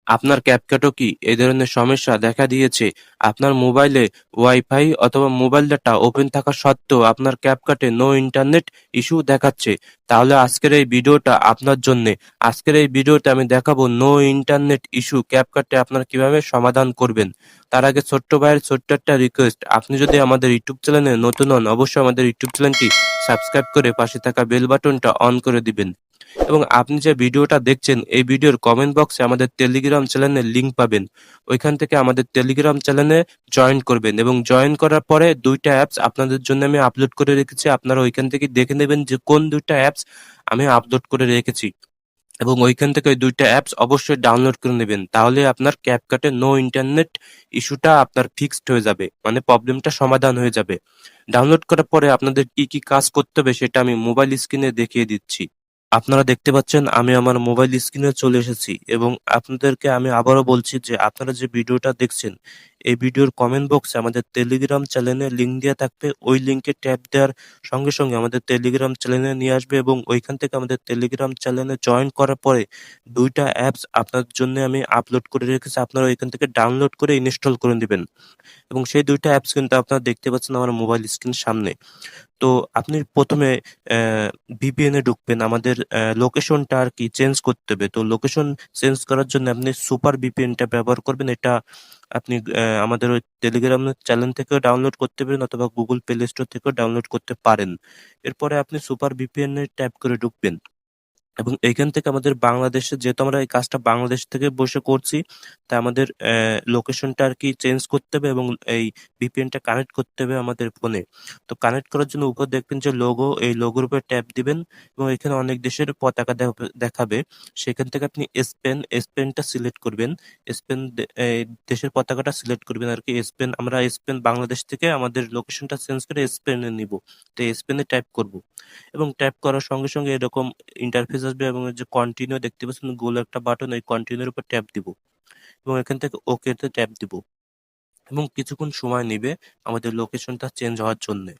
আপনার ক্যাপকাটও কি এই ধরনের সমস্যা দেখা দিয়েছে? আপনার মোবাইলে ওয়াইফাই অথবা মোবাইল ডাটা ওপেন থাকা সত্ত্বেও আপনার ক্যাপকাটে নো ইন্টারনেট ইস্যু দেখাচ্ছে। তাহলে আজকের এই ভিডিওটা আপনার জন্যে। আজকের এই ভিডিওতে আমি দেখাবো নো ইন্টারনেট ইস্যু ক্যাপকাটে আপনারা কিভাবে সমাধান করবেন। তার আগে ছোট্ট ভাইয়ের ছোট্ট একটা রিকোয়েস্ট, আপনি যদি আমাদের ইউটিউব চ্যানেলে নতুন হন অবশ্যই আমাদের ইউটিউব চ্যানেলটি সাবস্ক্রাইব করে পাশে থাকা বেল বাটনটা অন করে দিবেন। এবং আপনি যে ভিডিওটা দেখছেন এই ভিডিওর কমেন্ট বক্সে আমাদের টেলিগ্রাম চ্যানেলের লিংক পাবেন। ওইখান থেকে আমাদের টেলিগ্রাম চ্যানেলে জয়েন করবেন এবং জয়েন করার পরে ২ টা অ্যাপস আপনাদের জন্য আমি আপলোড করে রেখেছি। আপনারা ওইখান থেকে দেখে নেবেন যে কোন ২ টা অ্যাপস আমি আপলোড করে রেখেছি। এবং ওইখান থেকে ওই ২ টা অ্যাপস অবশ্যই ডাউনলোড করে নেবেন। তাহলে আপনার ক্যাপকাটে নো ইন্টারনেট ইস্যুটা আপনার ফিক্সড হয়ে যাবে। মানে প্রবলেমটা সমাধান হয়ে যাবে। ডাউনলোড করার পরে আপনাদের কি কাজ করতে হবে সেটা আমি মোবাইল স্ক্রিনে দেখিয়ে দিচ্ছি। আপনারা দেখতে পাচ্ছেন আমি আমার মোবাইল স্ক্রিনে চলে এসেছি এবং আপনাদেরকে আমি আবারও বলছি যে আপনারা যে ভিডিওটা দেখছেন এই ভিডিওর কমেন্ট বক্সে আমাদের টেলিগ্রাম চ্যানেলের লিংক দেওয়া থাকবে। ওই লিংকে ট্যাপ দেওয়ার সঙ্গে সঙ্গে আমাদের টেলিগ্রাম চ্যানেলে নিয়ে আসবে এবং ওইখান থেকে আমাদের টেলিগ্রাম চ্যানেলে জয়েন করার পরে ২ টা অ্যাপস আপনার জন্য আমি আপলোড করে রেখেছি। আপনারা ওইখান থেকে ডাউনলোড করে ইনস্টল করে নিবেন এবং সেই ২ টা অ্যাপস কিন্তু আপনারা দেখতে পাচ্ছেন আমার মোবাইল স্ক্রিনের সামনে। তো আপনি ১ম এ VPN এ ঢুকবেন। আমাদের লোকেশনটা আরকি চেঞ্জ করতে হবে। তো লোকেশন চেঞ্জ করার জন্য আপনি সুপার VPN টা ব্যবহার করবেন। এটা আপনি আমাদের ওই টেলিগ্রাম চ্যানেল থেকেও ডাউনলোড করতে পারেন অথবা Google Play Store থেকেও ডাউনলোড করতে পারেন। এরপরে আপনি সুপার VPN এ ট্যাপ করে ঢুকবেন। এবং এইখান থেকে আমাদের বাংলাদেশে যেহেতু আমরা এই কাজটা বাংলাদেশ থেকে বসে করছি, তাই আমাদের লোকেশনটা আরকি চেঞ্জ করতে হবে এবং এই VPN টা কানেক্ট করতে হবে আমাদের ফোনে। তো কানেক্ট করার জন্য উপরে দেখবেন যে লোগো, এই লোগোর উপরে ট্যাপ দিবেন এবং এখানে অনেক দেশের পতাকা দেখাবে। সেখান থেকে আপনি স্পেনটা সিলেক্ট করবেন। স্পেন দেশের পতাকাটা সিলেক্ট করবেন আরকি। আমরা স্পেন বাংলাদেশ থেকে আমাদের লোকেশনটা চেঞ্জ করে স্পেনে নিবো। তো স্পেনে ট্যাপ করব। এবং ট্যাপ করার সঙ্গে সঙ্গে এরকম ইন্টারফেস আসবে এবং এই যে কন্টিনিউ দেখতে পাচ্ছেন গোল একটা বাটন, এই কন্টিনিউর উপর ট্যাপ দিব এবং এখান থেকে ওকে তে ট্যাপ দিব এবং কিছুক্ষণ সময় নিবে আমাদের লোকেশনটা চেঞ্জ হওয়ার জন্যে।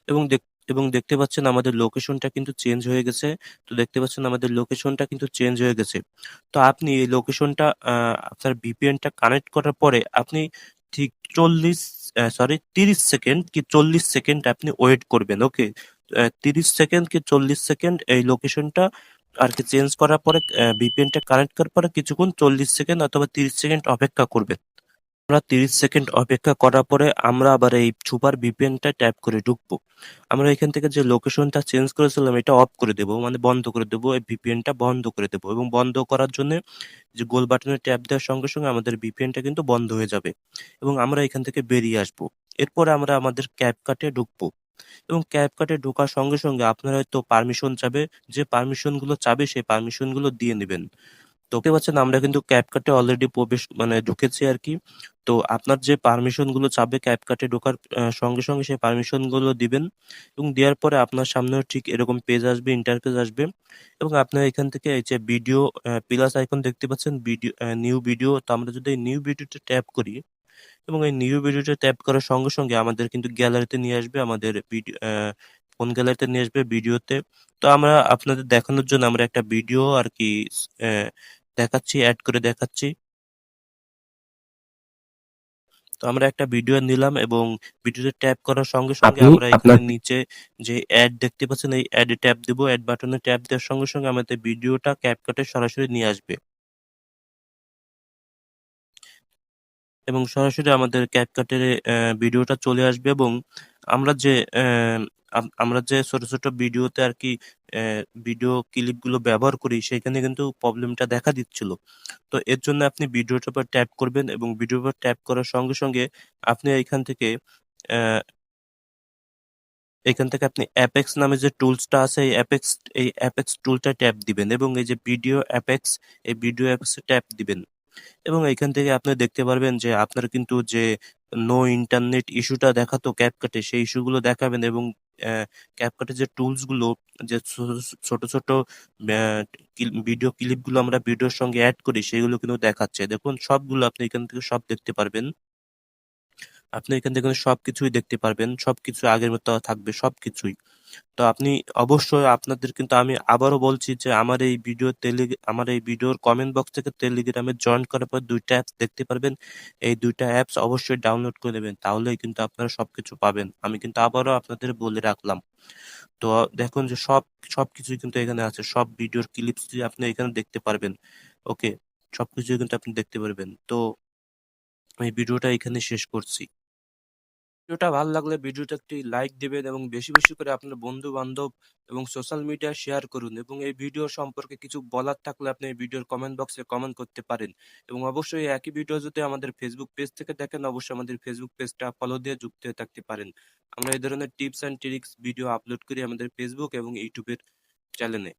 এবং দেখ এবং দেখতে পাচ্ছেন আমাদের লোকেশনটা কিন্তু চেঞ্জ হয়ে গেছে। তো দেখতে পাচ্ছেন আমাদের লোকেশনটা কিন্তু চেঞ্জ হয়ে গেছে। তো আপনি এই লোকেশনটা আপনার VPN টা কানেক্ট করার পরে আপনি ঠিক ৩০ সেকেন্ড কি ৪০ সেকেন্ড আপনি ওয়েট করবেন। ওকে? ৩০ সেকেন্ড কি ৪০ সেকেন্ড এই লোকেশনটা আরকি চেঞ্জ করার পরে VPN টা কানেক্ট করার পরে কিছুক্ষণ ৪০ সেকেন্ড অথবা ৩০ সেকেন্ড অপেক্ষা করবেন। আমরা ৩০ সেকেন্ড অপেক্ষা করার পরে আমরা আবার এই সুপার VPN টায় ট্যাপ করে ঢুকবো। আমরা এখান থেকে যে লোকেশনটা চেঞ্জ করেছিলাম এটা অফ করে দেবো। মানে বন্ধ করে দেবো। এই VPN টা বন্ধ করে দেবো এবং বন্ধ করার জন্যে যে গোল বাটনে ট্যাপ দেওয়ার সঙ্গে সঙ্গে আমাদের VPN টা কিন্তু বন্ধ হয়ে যাবে এবং আমরা এখান থেকে বেরিয়ে আসবো। এরপরে আমরা আমাদের CapCut এ ঢুকবো এবং CapCut এ ঢোকার সঙ্গে সঙ্গে আপনার হয়তো পারমিশন চাবে। যে পারমিশন গুলো চাবে সেই পারমিশন গুলো দিয়ে নিবেন। তো দেখতে পাচ্ছেন আমরা কিন্তু CapCut এ অলরেডি মানে ঢুকেছি আরকি। তো আপনার যে পারমিশন গুলো চাবে CapCut এ ঢোকার সঙ্গে সঙ্গে সেই পারমিশন গুলো দিবেন এবং দেওয়ার পরে আপনার সামনেও ঠিক এরকম পেজ আসবে, ইন্টারফেস আসবে এবং আপনার এখান থেকে এই যে ভিডিও প্লাস আইকন দেখতে পাচ্ছেন নিউ ভিডিও। তো আমরা যদি এই নিউ ভিডিওতে ট্যাপ করি এবং এই নিউ ভিডিওতে ট্যাপ করার সঙ্গে সঙ্গে আমাদের কিন্তু গ্যালারিতে নিয়ে আসবে, আমাদের ফোন গ্যালারিতে নিয়ে আসবে ভিডিওতে। তো আমরা আপনাদের দেখানোর জন্য আমরা একটা ভিডিও আরকি অ্যা দেখাচ্ছি, এড করে দেখাচ্ছি। তো আমরা একটা ভিডিও নিলাম এবং ভিডিওতে ট্যাপ করার সঙ্গে সঙ্গে আপনি আমরা আপনার এখানে নিচে যে এড দেখতে পাচ্ছেন এই এড এ ট্যাপ দিব। এড বাটনে ট্যাপ দেওয়ার সঙ্গে সঙ্গে আমাদের ভিডিওটা CapCut এ সরাসরি নিয়ে আসবে এবং সরাসরি আমাদের CapCut এর ভিডিওটা চলে আসবে এবং আমরা যে আমরা যে ছোট ছোট ভিডিওতে আরকি অ্যা ভিডিও ক্লিপ গুলো ব্যবহার করি সেখানে কিন্তু প্রবলেমটা দেখা দিচ্ছিল। তো এর জন্য আপনি ভিডিওটার উপর ট্যাপ করবেন এবং ভিডিওর উপর ট্যাপ করার সঙ্গে সঙ্গে আপনি অ্যা এখান থেকে আপনি Apex নামে যে টুলসটা আছে এই Apex টুলটায় ট্যাপ দিবেন এবং এই যে ভিডিও Apex, এই ভিডিও Apex এ ট্যাপ দিবেন। এবং এইখান থেকে আপনি দেখতে পারবেন যে আপনার কিন্তু যে নো ইন্টারনেট ইস্যুটা দেখাতো CapCut এ সেই ইস্যু গুলো দেখাবেন এবং অ্যা CapCut এর যে টুলস গুলো যে ছোট ছোট অ্যা ভিডিও ক্লিপ গুলো আমরা ভিডিওর সঙ্গে এড করি সেগুলো কিন্তু দেখাচ্ছে। দেখুন সবগুলো আপনি এখান থেকে সব দেখতে পারবেন। আপনি এখান থেকে কিন্তু সবকিছুই দেখতে পারবেন। সবকিছু আগের মতো থাকবে সবকিছুই। তো আপনি অবশ্যই আপনাদের কিন্তু আমি আবারও বলছি যে আমার এই ভিডিওর কমেন্ট বক্স থেকে টেলিগ্রামে জয়েন করার পর ২ টা অ্যাপস দেখতে পারবেন। এই ২ টা অ্যাপস অবশ্যই ডাউনলোড করে নেবেন। তাহলেই কিন্তু আপনারা সবকিছু পাবেন। আমি কিন্তু আবারও আপনাদের বলে রাখলাম। তো দেখুন যে সবকিছুই কিন্তু এখানে আছে। সব ভিডিওর ক্লিপসই আপনি এখানে দেখতে পারবেন। ওকে? সবকিছুই কিন্তু আপনি দেখতে পারবেন। তো আমি ভিডিওটা এখানে শেষ করছি। ভিডিওটা ভালো লাগলে ভিডিওটা একটি লাইক দিবেন এবং বেশি বেশি করে আপনার বন্ধু বান্ধব এবং সোশ্যাল মিডিয়ায় শেয়ার করুন এবং এই ভিডিও সম্পর্কে কিছু বলার থাকলে আপনি এই ভিডিওর কমেন্ট বক্সে কমেন্ট করতে পারেন এবং অবশ্যই এই একই ভিডিও যদি আমাদের ফেসবুক পেজ থেকে দেখেন অবশ্যই আমাদের ফেসবুক পেজটা ফলো দিয়ে যুক্ত হয়ে থাকতে পারেন। আমরা এই ধরনের tips and tricks video upload করি আমাদের ফেসবুক এবং ইউটিউবের চ্যানেলে।